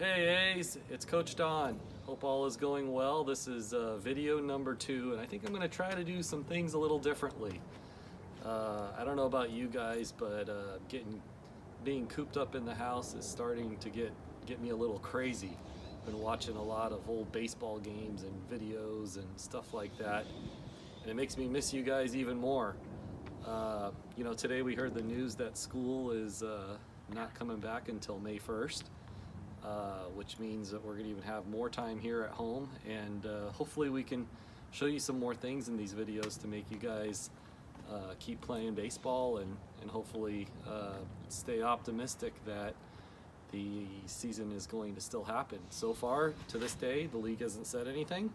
Hey A's, it's Coach Don. Hope all is going well. This is video number 2, and I think I'm going to try to do some things a little differently. I don't know about you guys, but being cooped up in the house is starting to get me a little crazy. Been watching a lot of old baseball games and videos and stuff like that, and it makes me miss you guys even more. Today we heard the news that school is not coming back until May 1st. Which means that we're going to even have more time here at home, and hopefully we can show you some more things in these videos to make you guys keep playing baseball and hopefully stay optimistic that the season is going to still happen. So far, to this day, the league hasn't said anything.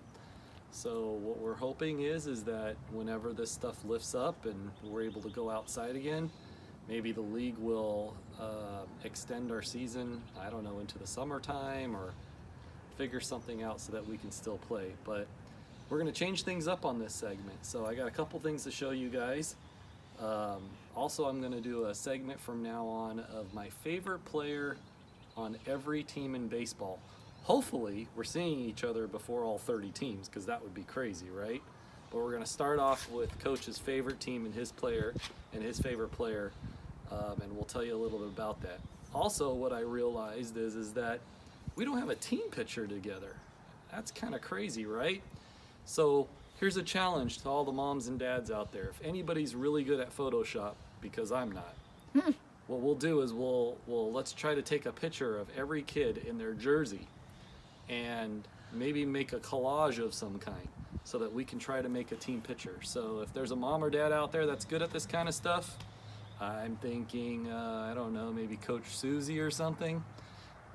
So what we're hoping is that whenever this stuff lifts up and we're able to go outside again, maybe the league will extend our season, I don't know, into the summertime, or figure something out so that we can still play. But we're going to change things up on this segment. So I got a couple things to show you guys. Also, I'm going to do a segment from now on of my favorite player on every team in baseball. Hopefully, we're seeing each other before all 30 teams, because that would be crazy, right? But we're going to start off with Coach's favorite team and his player and his favorite player, and we'll tell you a little bit about that. Also, what I realized is that we don't have a team picture together. That's kind of crazy, right? So here's a challenge to all the moms and dads out there. If anybody's really good at Photoshop, because I'm not, what we'll do is let's try to take a picture of every kid in their jersey and maybe make a collage of some kind, so that we can try to make a team picture. So if there's a mom or dad out there that's good at this kind of stuff, I'm thinking, I don't know, maybe Coach Susie or something.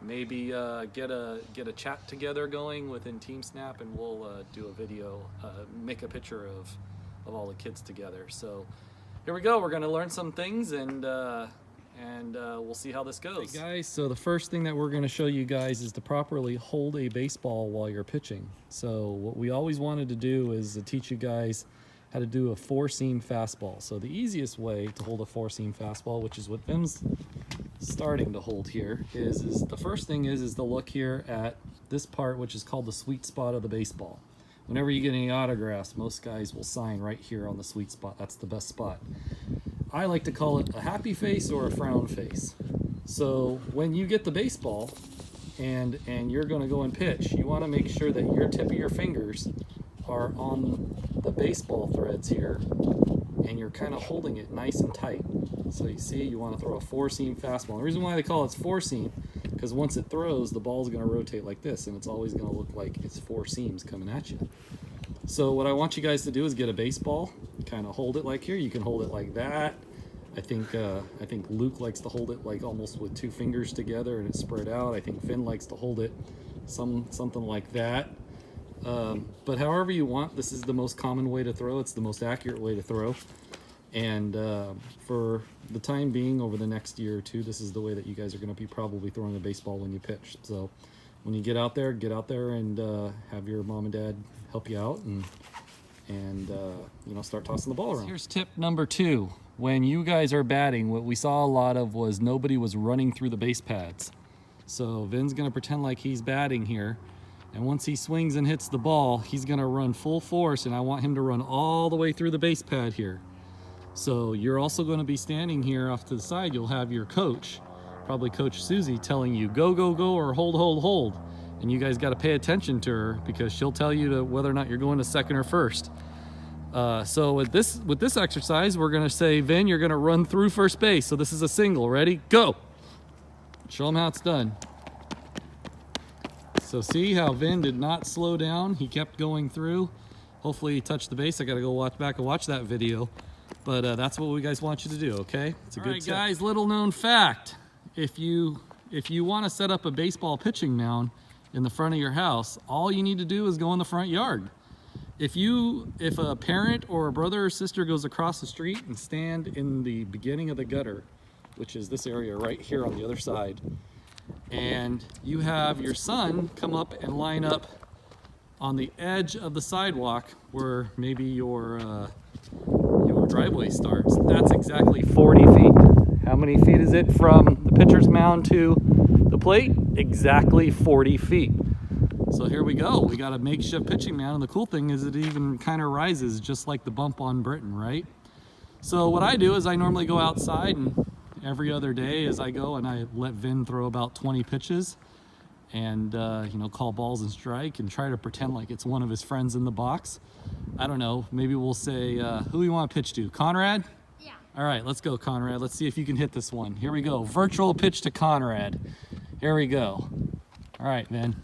Maybe get a chat together going within TeamSnap, and we'll do a video, make a picture of all the kids together. So here we go. We're gonna learn some things, and we'll see how this goes. Hey guys, so the first thing that we're going to show you guys is to properly hold a baseball while you're pitching. So what we always wanted to do is to teach you guys how to do a 4-seam fastball. So the easiest way to hold a 4-seam fastball, which is what Vim's starting to hold here, is the first thing is to look here at this part, which is called the sweet spot of the baseball. Whenever you get any autographs, most guys will sign right here on the sweet spot. That's the best spot. I like to call it a happy face or a frown face. So when you get the baseball and you're going to go and pitch, you want to make sure that your tip of your fingers are on the baseball threads here, and you're kind of holding it nice and tight. So you see, you want to throw a 4-seam fastball. The reason why they call it 4-seam, because once it throws, the ball's going to rotate like this, and it's always going to look like it's 4 seams coming at you. So what I want you guys to do is get a baseball, kind of hold it like here. You can hold it like that. I think Luke likes to hold it like almost with 2 fingers together and it's spread out. I think Finn likes to hold it something like that. But however you want, this is the most common way to throw. It's the most accurate way to throw. And for the time being, over the next year or 2, this is the way that you guys are going to be probably throwing a baseball when you pitch. So when you get out there and have your mom and dad help you out and start tossing the ball around. Here's tip number 2. When you guys are batting, what we saw a lot of was nobody was running through the base pads. So Vin's going to pretend like he's batting here, and once he swings and hits the ball, he's going to run full force, and I want him to run all the way through the base pad here. So you're also going to be standing here off to the side. You'll have your coach, probably Coach Susie, telling you go, go, go, or hold, hold, hold. And you guys got to pay attention to her, because she'll tell you whether or not you're going to second or first. So with this exercise, we're going to say, Vin, you're going to run through first base. So this is a single. Ready? Go! Show them how it's done. So see how Vin did not slow down. He kept going through. Hopefully he touched the base. I got to go back and watch that video. But that's what we guys want you to do, okay? It's a good tip. All right, guys, little known fact. If you want to set up a baseball pitching mound in the front of your house, all you need to do is go in the front yard. If a parent or a brother or sister goes across the street and stand in the beginning of the gutter, which is this area right here on the other side, and you have your son come up and line up on the edge of the sidewalk where maybe your driveway starts, that's exactly 40 feet. How many feet is it from the pitcher's mound to the plate? exactly 40 feet. So here we go. We got a makeshift pitching mound, and the cool thing is it even kind of rises just like the bump on Britain, right? So what I do is I normally go outside, and every other day as I go and I let Vin throw about 20 pitches and you know, call balls and strike and try to pretend like it's one of his friends in the box. I don't know, maybe we'll say, who do you want to pitch to? Conrad? Yeah. All right, let's go, Conrad. Let's see if you can hit this one. Here we go. Virtual pitch to Conrad. Here we go. All right, Vin.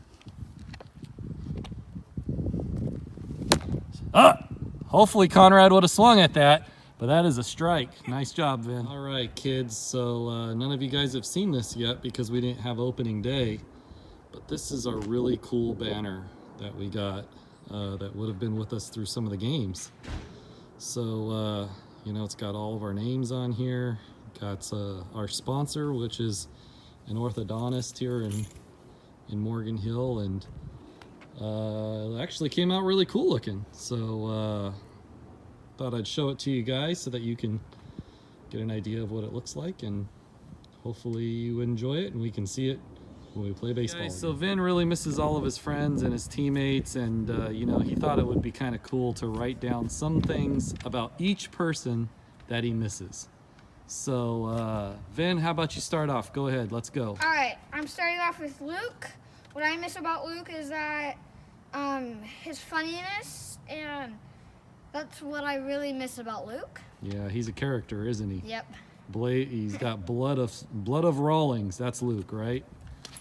Hopefully Conrad would have swung at that, but that is a strike. Nice job, Vin. All right, kids, so none of you guys have seen this yet because we didn't have opening day, but this is a really cool banner that we got that would have been with us through some of the games. So, you know, it's got all of our names on here. Got our sponsor, which is an orthodontist here in Morgan Hill, and it actually came out really cool looking. So thought I'd show it to you guys so that you can get an idea of what it looks like, and hopefully you enjoy it and we can see it when we play baseball. Okay, so Vin really misses all of his friends and his teammates, and you know, he thought it would be kind of cool to write down some things about each person that he misses. So Vin, how about you start off? Go ahead, let's go. All right, I'm starting off with Luke. What I miss about Luke is that his funniness, and that's what I really miss about Luke. Yeah, he's a character, isn't he? Yep. He's got blood of Rawlings. That's Luke, right?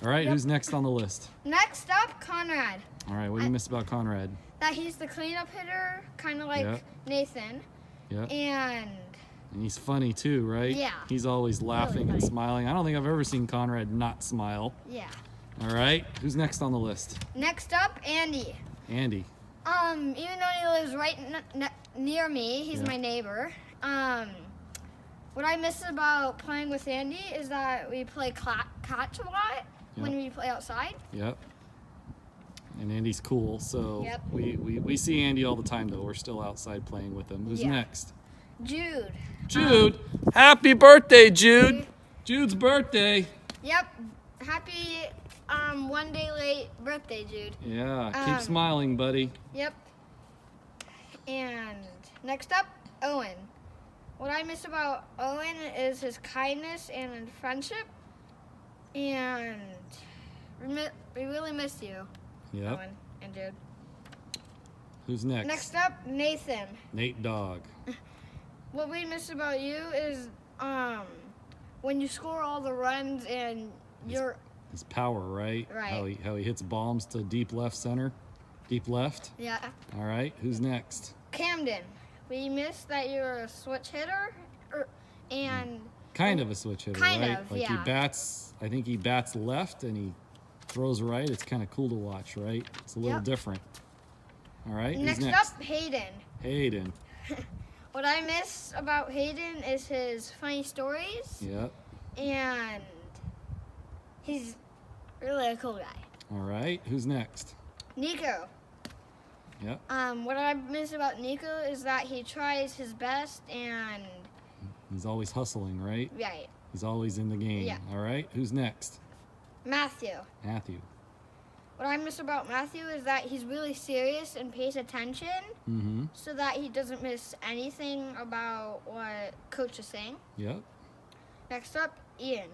All right, Yep. Who's next on the list? Next up, Conrad. All right, what do you miss about Conrad? That he's the cleanup hitter, kind of like Yep. Nathan. Yeah. And he's funny too, right? Yeah. He's always laughing and funny. smiling. I don't think I've ever seen Conrad not smile. yeah. All right, who's next on the list? Next up, Andy. Andy. Even though he lives right near me, he's Yeah. my neighbor. What I miss about playing with Andy is that we play catch a lot when we play outside. Yep. And Andy's cool, so Yep. we see Andy all the time though. We're still outside playing with him. Who's Yeah. next? Jude. Jude. Happy birthday, Jude. Jude's birthday. Yep. Happy 1 day late birthday, Jude. Yeah, keep smiling, buddy. Yep. And next up, Owen. What I miss about Owen is his kindness and friendship. And we really miss you, Yep. Owen and Jude. Who's next? Next up, Nathan. Nate Dogg. What we miss about you is when you score all the runs and you're His power, right? Right. How he hits bombs to deep left center. Deep left. yeah. All right, who's next? Camden. We miss that you're a switch hitter, and Kind of a switch hitter, Kind right? of, Like he yeah. bats, I think he bats left and he throws right. It's kind of cool to watch, right? It's a little Yep. different. All right, next who's next? up, Hayden. Hayden. What I miss about Hayden is his funny stories, Yep. and he's really a cool guy. All right, who's next? Nico. Yep. What I miss about Nico is that he tries his best, and He's always hustling, right? right. He's always in the game. Yeah. All right, who's next? Matthew. Matthew. What I miss about Matthew is that he's really serious and pays attention, Mm-hmm. so that he doesn't miss anything about what coach is saying. Yep. Next up, Ian.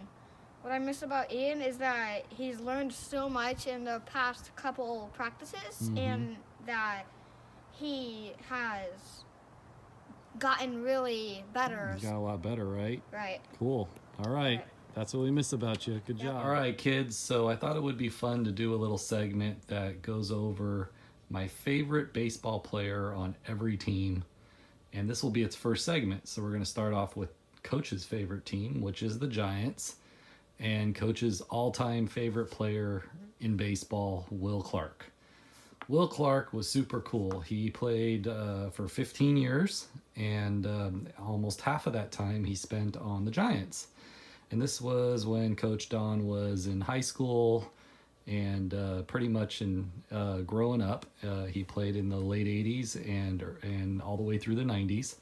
What I miss about Ian is that he's learned so much in the past couple practices, and that he has gotten really better. He's got a lot better, right? Right. Cool. All right. Right. That's what we miss about you. Good job. All right, kids. So I thought it would be fun to do a little segment that goes over my favorite baseball player on every team. And this will be its first segment. So we're going to start off with Coach's favorite team, which is the Giants, and Coach's all-time favorite player in baseball, Will Clark. Will Clark was super cool. He played for 15 years, and almost half of that time he spent on the Giants. And this was when Coach Don was in high school and pretty much in growing up. He played in the late 80s and all the way through the 90s,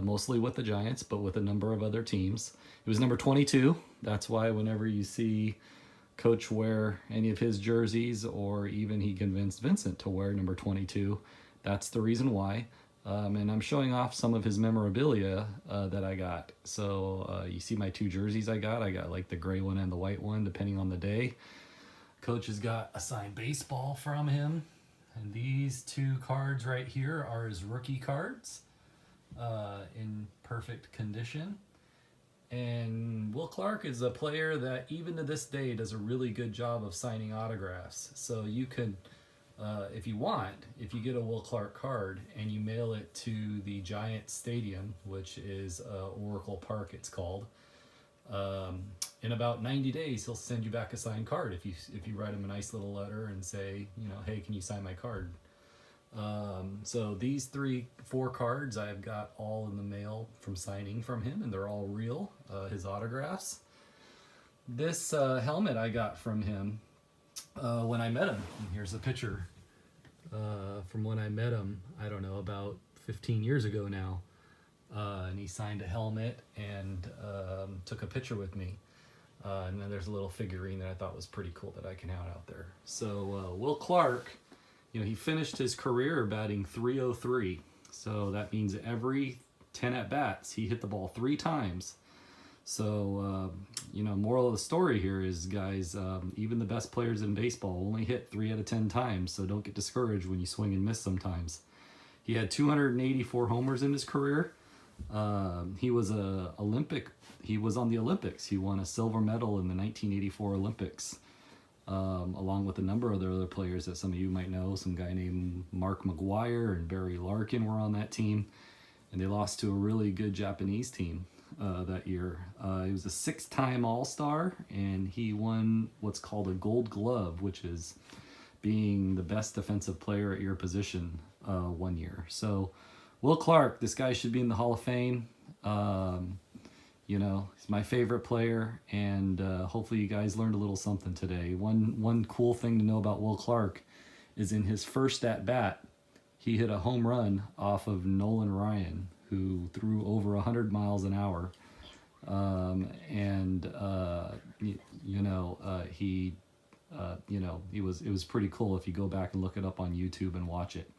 mostly with the Giants, but with a number of other teams. He was number 22. That's why whenever you see Coach wear any of his jerseys, or even he convinced Vincent to wear number 22. That's the reason why. And I'm showing off some of his memorabilia that I got. So you see my 2 jerseys I got. I got like the gray one and the white one, depending on the day. Coach has got a signed baseball from him. And these 2 cards right here are his rookie cards in perfect condition. And Will Clark is a player that even to this day does a really good job of signing autographs. So you can, if you want, if you get a Will Clark card and you mail it to the Giant Stadium, which is Oracle Park it's called, in about 90 days he'll send you back a signed card if you write him a nice little letter and say, you know, hey, can you sign my card? So these 4 cards I've got all in the mail from signing from him, and they're all real, his autographs. This helmet I got from him when I met him. And here's a picture from when I met him, I don't know, about 15 years ago now. And he signed a helmet and took a picture with me. And then there's a little figurine that I thought was pretty cool that I can have out there. So Will Clark, you know, he finished his career batting .303. So that means every 10 at-bats, he hit the ball 3 times. So, you know, moral of the story here is, guys, even the best players in baseball only hit 3 out of 10 times. So don't get discouraged when you swing and miss sometimes. He had 284 homers in his career. He was he was on the Olympics. He won a silver medal in the 1984 Olympics. Along with a number of other players that some of you might know. Some guy named Mark McGuire and Barry Larkin were on that team, and they lost to a really good Japanese team that year. He was a 6-time All-Star, and he won what's called a Gold Glove, which is being the best defensive player at your position one year. So Will Clark, this guy should be in the Hall of Fame. You know, he's my favorite player, and hopefully you guys learned a little something today. One cool thing to know about Will Clark is in his first at-bat, he hit a home run off of Nolan Ryan, who threw over 100 miles an hour. It was pretty cool if you go back and look it up on YouTube and watch it.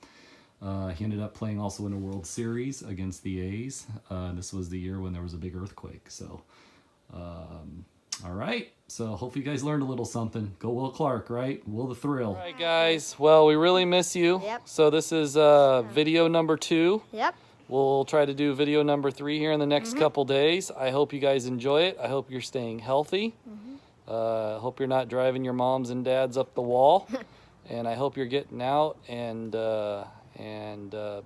He ended up playing also in a World Series against the A's. This was the year when there was a big earthquake. So, all right. So hopefully you guys learned a little something. Go Will Clark, right? Will the Thrill. All right, guys. Well, we really miss you. Yep. So this is video number 2. Yep. We'll try to do video number 3 here in the next couple days. I hope you guys enjoy it. I hope you're staying healthy. Hope you're not driving your moms and dads up the wall. And I hope you're getting out and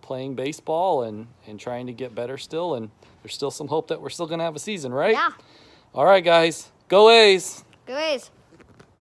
playing baseball and trying to get better still. And there's still some hope that we're still going to have a season, right? Yeah. All right, guys. Go A's. Go A's.